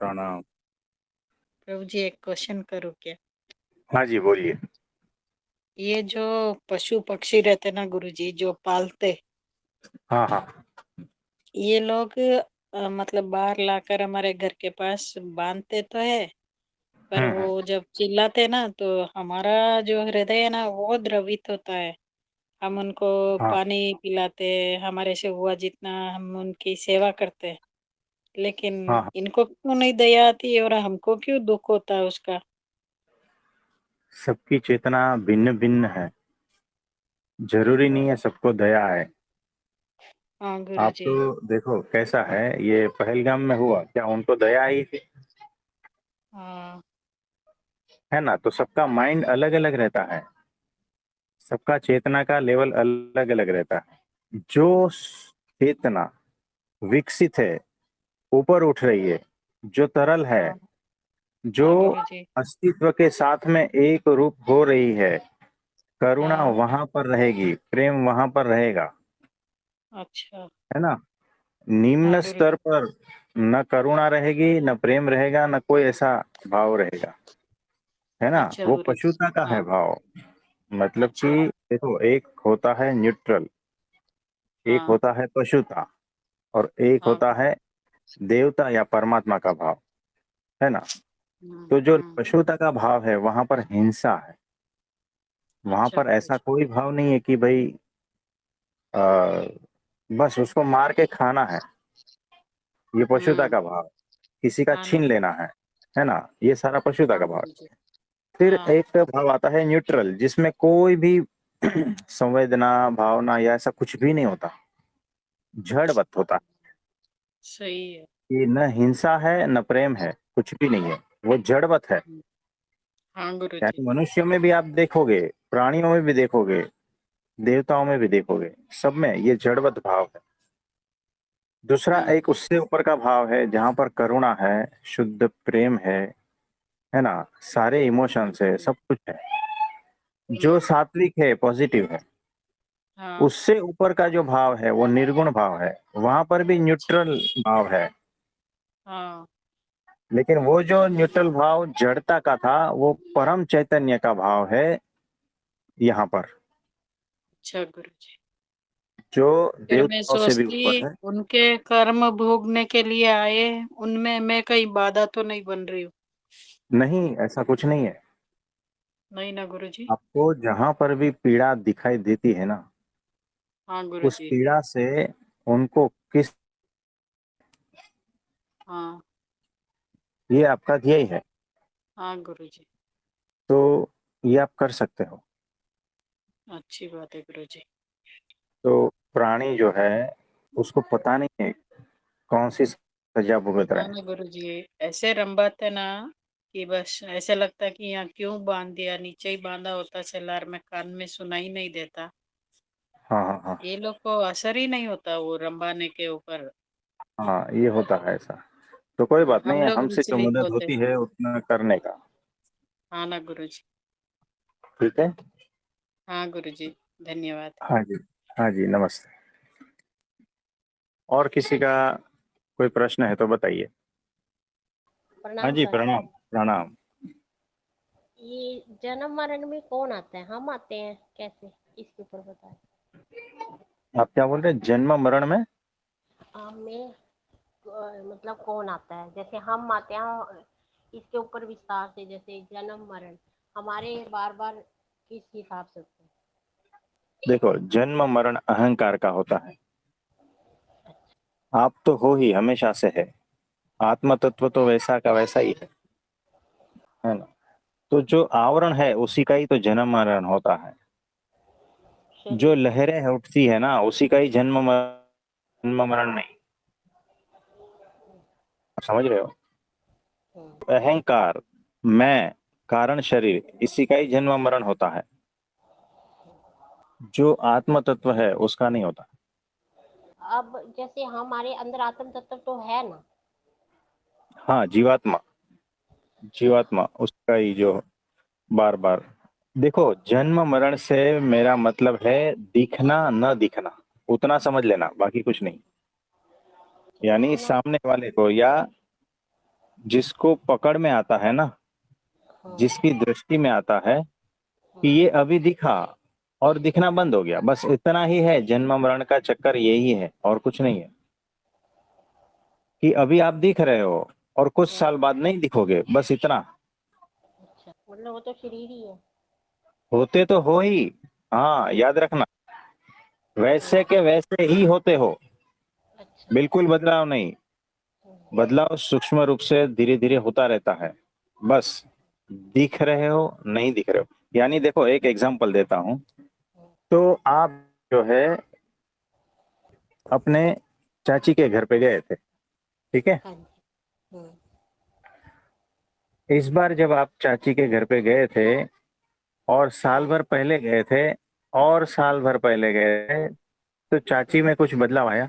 प्रणाम। प्रभु जी, एक क्वेश्चन करूँ क्या? हाँ जी, बोलिए। ये जो पशु पक्षी रहते ना गुरु जी, जो पालते, हाँ, हाँ। ये लोग मतलब बाहर लाकर हमारे घर के पास बांधते तो है, पर हुँ, वो हुँ। जब चिल्लाते ना तो हमारा जो हृदय है ना वो द्रवित होता है। हम उनको हाँ, पानी पिलाते, हमारे से हुआ जितना हम उनकी सेवा करते, लेकिन हाँ, हाँ। इनको क्यों नहीं दया आती और हमको क्यों दुख होता है उसका? सबकी चेतना भिन्न-भिन्न है। ज़रूरी नहीं है सबको दया आए। हाँ गुरु आप जी। तो देखो कैसा है, ये पहलगाम में हुआ, क्या उनको दया आई थी? हाँ। है ना? तो सबका माइंड अलग-अलग रहता है। सबका चेतना का लेवल अलग-अलग रहता है। जो चेतना विकसित है, ऊपर उठ रही है, जो तरल है, हाँ। जो हाँ गुरु जी। अस्तित्व के साथ में एक रूप हो रही है, करुणा हाँ। वहाँ पर रहेगी, प्रेम वहाँ पर रहेगा, अच्छा। है ना? हाँ निम्न गुरु स्तर जी। पर न करुणा रहेगी, न प्रेम रहेगा, न कोई ऐसा भाव रहेगा, है ना? अच्छा वो गुरु जी। पशुता का है हाँ। भाव। मतलब अच्छा। कि देखो, एक होता है न्यूट्रल, एक हाँ। होता है पशुता और एक हाँ होता गुरु। है देवता या परमात्मा का भाव, है ना? तो जो हम्म। पशुता का भाव है, वहाँ पर हिंसा है। वहाँ अच्छा पर गुरु ऐसा जी। कोई भाव नहीं है कि भई अ, बस उसको मार के खाना ये पशुता हम्म। का भाव, किसी का हाँ ना छीन गुरु लेना जी। है ना? ये सारा पशुता हाँ का भाव गुरु है। जी। फिर हाँ। एक भाव आता है न्यूट्रल, जिसमें कोई भी संवेदना, भावना या ऐसा कुछ भी नहीं होता, जड़वत होता है। सही है। ये न हिंसा है, न प्रेम है, कुछ भी नहीं है, वो जड़वत है। हम्म। हाँ गुरु जी। यानी मनुष्यों में भी आप देखोगे, प्राणियों में भी देखोगे, देवताओं में भी देखोगे, सब में ये जड़वत भाव है। दूसरा हम्म। एक उससे ऊपर का भाव है, जहाँ पर करुणा है, शुद्ध प्रेम है ना? सारे इमोशंस है, हम्म। सब कुछ है। जो हम्म। सात्विक है, पॉजिटिव है। हाँ। उससे ऊपर का जो भाव है, वो निर्गुण भाव है। वहाँ पर भी अच्छा। न्यूट्रल भाव है। हाँ। लेकिन वो जो न्यूट्रल भाव जड़ता का था, वो परम चैतन्य का भाव है यहाँ पर, अच्छा गुरु जी। जो फिर मैं देवताओं से भी सोचती ऊपर है। उनके कर्म भोगने के लिए आए, उनमें मैं कहीं बाधा तो नहीं बन रही हूँ? नहीं, ऐसा कुछ नहीं है। नहीं ना गुरु जी। आपको जहाँ पर भी पीड़ा दिखाई देती है ना, हाँ गुरु उस जी। पीड़ा से उनको किस हाँ। ये आपका ध्येय है, हाँ गुरु जी। तो ये आप कर सकते हो। अच्छी बात है गुरु जी। तो प्राणी जो है, उसको पता नहीं है कौन-सी सज़ा भुगत रहे हाँ हैं। ना गुरु जी। ऐसे रंबाते ना कि बस ऐसे लगता है कि यहाँ क्यों बांध दिया, नीचे ही बांधा होता सेलार में, कान में सुनाई नहीं देता। हाँ, हाँ, हाँ। ये लोग को असर ही नहीं होता वो रंबाने के ऊपर। हाँ, ये होता है ऐसा। तो कोई बात नहीं हम है, लोग हमसे जो विचलित मदद होते। होती है उतना करने का, हाँ ना गुरु जी। ठीक है? हाँ गुरु जी। धन्यवाद। हाँ जी। हाँ जी, नमस्ते। और किसी का कोई प्रश्न है तो बताइए। हाँ प्रणाम जी, सर। प्रणाम, प्रणाम। ये जन्म मरण में कौन आता है, हम आते हैं कैसे, इसके ऊपर बताएं। आप क्या बोल रहे हैं? जन्म मरण में? में मतलब कौन आता है, जैसे हम आते हैं, इसके ऊपर विस्तार से, जैसे जन्म मरण हमारे बार बार किस हिसाब से होते हैं। देखो, जन्म मरण अहंकार का होता है। आप तो हो ही, हमेशा से है। आत्म तत्व तो वैसा का वैसा ही है ना? तो जो आवरण है, उसी का ही तो जन्म मरण होता है। जो शरीर का। लहरें उठती है ना, उसी का ही जन्म मरण नहीं। आप समझ रहे हो? हम्म। अहंकार, मैं, कारण शरीर, इसी का ही जन्म मरण होता है। जो आत्म तत्व है, उसका नहीं होता। अब जैसे हमारे अंदर आत्म तत्व तो है ना। हाँ, जीवात्मा, जीवात्मा उसका ही जो बार बार देखो, जन्म मरण से मेरा मतलब है दिखना न दिखना, उतना समझ लेना, बाकी कुछ नहीं। तो यानी दिखना। सामने वाले को या जिसको पकड़ में आता है ना, हाँ, जिसकी दृष्टि में आता है कि हाँ, ये अभी दिखा और दिखना बंद हो गया, बस इतना ही है। जन्म मरण का चक्कर यही है और कुछ नहीं है। कि अभी आप दिख रहे हो और कुछ हाँ, साल बाद नहीं दिखोगे, बस इतना। अच्छा मतलब वो तो शरीर ही है। होते तो हो ही, हाँ याद रखना, वैसे हाँ, के वैसे ही होते हो, अच्छा। बिल्कुल बदलाव नहीं। हाँ, बदलाव सूक्ष्म रूप से धीरे धीरे होता रहता है, बस दिख रहे हो नहीं दिख रहे हो। यानी देखो, एक एग्जांपल देता हूं। हाँ, तो आप जो है अपने चाची के घर पे गए थे, ठीक है। हाँ जी। हाँ, इस बार जब आप चाची के घर पे गए थे और साल भर पहले गए थे और साल भर पहले गए थे, तो चाची में कुछ बदलाव आया?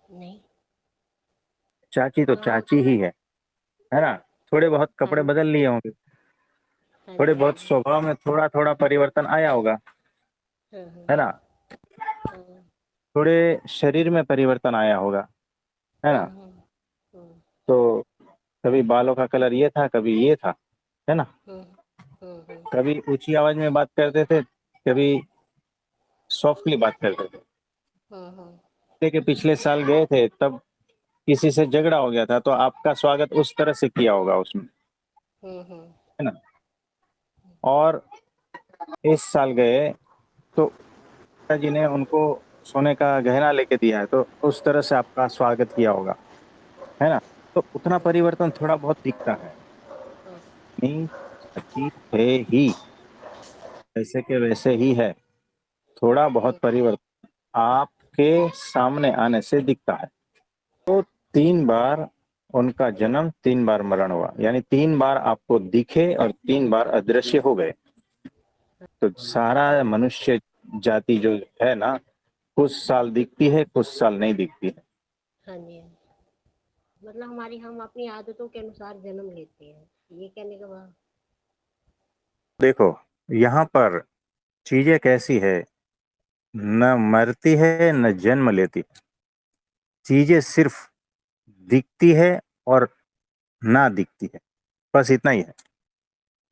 नहीं। चाची तो हाँ, चाची ही है ना। थोड़े बहुत हाँ, कपड़े बदल लिए होंगे, हाँ थोड़े जी, हाँ बहुत जी। स्वभाव में थोड़ा थोड़ा परिवर्तन आया होगा, हाँ, हाँ, है ना। हाँ, थोड़े शरीर में परिवर्तन आया होगा, है हाँ, ना। हाँ, हाँ, तो कभी बालों का कलर ये था, कभी ये था, है ना। हाँ, हाँ, हाँ, कभी ऊंची आवाज में बात करते थे, कभी सॉफ्टली बात करते थे। हाँ, हाँ, के पिछले साल गए थे तब किसी से झगड़ा हो गया था, तो आपका स्वागत उस तरह से किया होगा उसमें, हाँ, हाँ, है ना। और इस साल गए तो पिताजी ने उनको सोने का गहना लेके दिया है, तो उस तरह से आपका स्वागत किया होगा, है ना। तो उतना परिवर्तन थोड़ा बहुत दिखता है। हाँ, नहीं, सच्ची है ही, वैसे के वैसे ही है। थोड़ा बहुत हाँ, परिवर्तन आपके सामने आने से दिखता है। तो 3 बार उनका जन्म, 3 बार मरण हुआ, यानी 3 बार आपको दिखे और 3 बार अदृश्य हो गए। तो सारा मनुष्य जाति जो है ना, कुछ साल दिखती है, कुछ साल नहीं दिखती है। हाँ जी, हाँ जी। मतलब हम अपनी आदतों के अनुसार जन्म लेते हैं, ये कहने का बाद। देखो, यहाँ पर चीजें कैसी है, न मरती है न जन्म लेती। चीजें सिर्फ दिखती है और ना दिखती है, बस इतना ही है।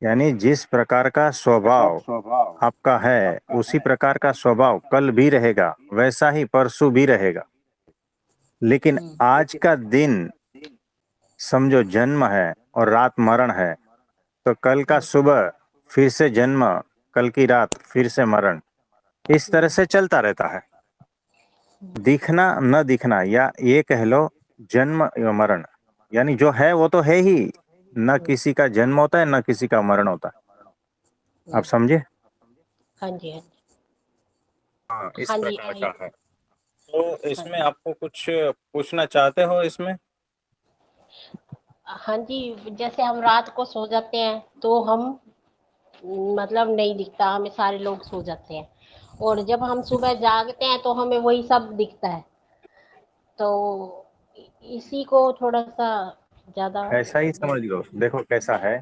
यानी जिस प्रकार का स्वभाव आपका है, उसी प्रकार का स्वभाव कल भी रहेगा, वैसा ही परसों भी रहेगा। लेकिन आज का दिन समझो जन्म है और रात मरण है, तो कल का सुबह फिर से जन्म, कल की रात फिर से मरण, इस तरह से चलता रहता है। दिखना न दिखना, या ये कह लो जन्म या मरण, यानी जो है वो तो है ही। न किसी का जन्म होता है, न किसी का मरण होता है। आप समझे। हाँ जी, हाँ जी। हाँ, इस हाँ जी, प्रकार आई। का है। तो हाँ, इसमें आपको कुछ पूछना चाहते हो इसमें? हाँ जी। जैसे हम रात को सो जाते हैं तो हम मतलब नहीं दिखता, हमें सारे लोग सो जाते हैं, और जब हम सुबह जागते हैं तो हमें वही सब दिखता है। तो इसी को थोड़ा सा ज्यादा ऐसा ही समझ लो, देखो कैसा है।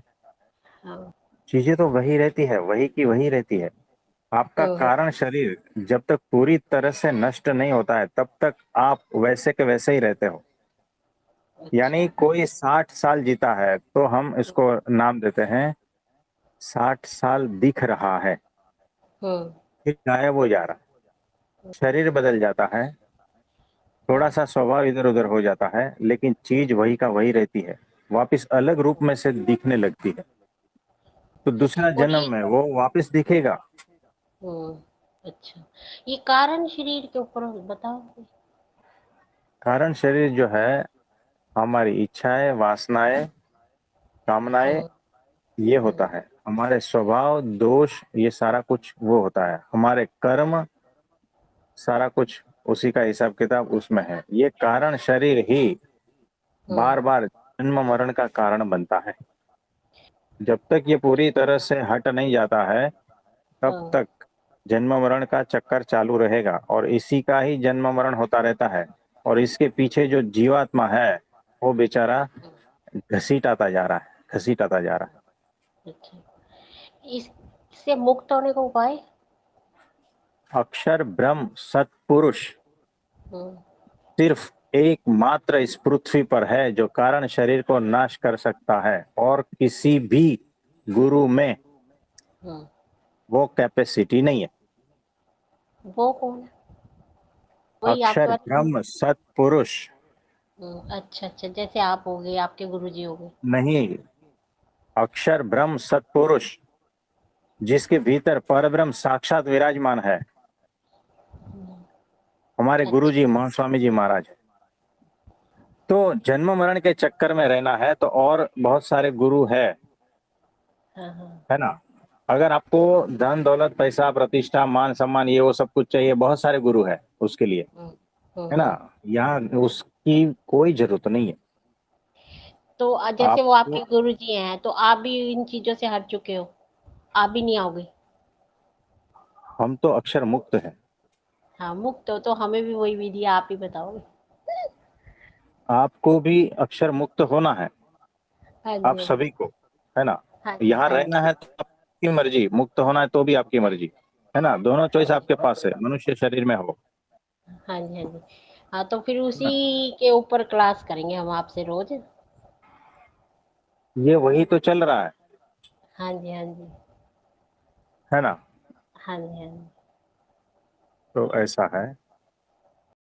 हाँ, चीजें तो वही रहती है, वही की वही रहती है। आपका हाँ, हाँ, कारण शरीर जब तक पूरी तरह से नष्ट नहीं होता है, तब तक आप वैसे के वैसे ही रहते हो। अच्छा, यानी कोई 60 साल जीता है तो हम इसको नाम देते हैं 60 साल दिख रहा है, हम्म, फिर गायब हो जा रहा है। शरीर बदल जाता है, थोड़ा सा स्वभाव इधर उधर हो जाता है, लेकिन चीज वही का वही रहती है, वापस अलग रूप में से दिखने लगती है। तो अच्छा। दूसरा और जन्म ये में वो वापस दिखेगा। अच्छा, ये कारण शरीर के ऊपर बताओ। कारण शरीर जो है, हमारी इच्छाएं, वासनाएं, कामनाएं, हम्म, ये होता हम्म, है। हमारे स्वभाव, दोष, ये सारा कुछ वो होता है। हमारे कर्म, सारा कुछ उसी का हिसाब किताब उसमें है। ये कारण शरीर ही हम्म, बार बार जन्म मरण का कारण बनता है। जब तक ये पूरी तरह से हट नहीं जाता है, तब हाँ, तक जन्म मरण का चक्कर चालू रहेगा और इसी का ही जन्म मरण होता रहता है। और इसके पीछे जो जीवात्मा है, वो बेचारा घसीटाता जा रहा है, घसीटाता जा रहा है। अच्छा। इससे मुक्त होने का उपाय। अक्षर ब्रह्म सत्पुरुष हम्म, सिर्फ एकमात्र इस पृथ्वी पर है जो कारण शरीर को नाश कर सकता है, और किसी भी गुरु में हम्म, वो कैपेसिटी नहीं है। वो कौन है? वही आपके अक्षर पास ब्रह्म सत्पुरुष। अच्छा अच्छा, जैसे आप हो गए, आपके गुरुजी हो गए। नहीं, अक्षर ब्रह्म सत्पुरुष जिसके भीतर परब्रह्म साक्षात विराजमान है, हमारे अच्छा। गुरुजी महास्वामी जी महाराज है। तो जन्म मरण के चक्कर में रहना है तो और बहुत सारे गुरु है हाँ हाँ। है ना। अगर आपको धन दौलत पैसा प्रतिष्ठा मान सम्मान ये वो सब कुछ चाहिए, बहुत सारे गुरु है उसके लिए, हम्म, है ना। यहाँ उसकी कोई जरूरत नहीं है। तो जैसे वो आपको, आपके गुरुजी हैं, तो आप भी इन चीजों से हट चुके हो, आप भी नहीं आओगे? हम तो अक्षर मुक्त है। हाँ, मुक्त हो तो हमें भी वही विधि आप ही बताओगे। आपको भी अक्षर मुक्त होना है, हाँ आप जी हाँ जी। सभी को, है ना। हाँ जी यहाँ हाँ रहना जी। है तो आपकी मर्जी, मुक्त होना है तो भी आपकी मर्जी, है ना। दोनों हाँ चॉइस जी आपके पास है, मनुष्य शरीर में हो, हाँ जी हाँ जी। हाँ, तो फिर है ना। उसी के ऊपर क्लास करेंगे हम आपसे रोज। ये वही तो चल रहा हाँ जी हाँ जी। है ना। हाँ जी हाँ जी। तो ऐसा है।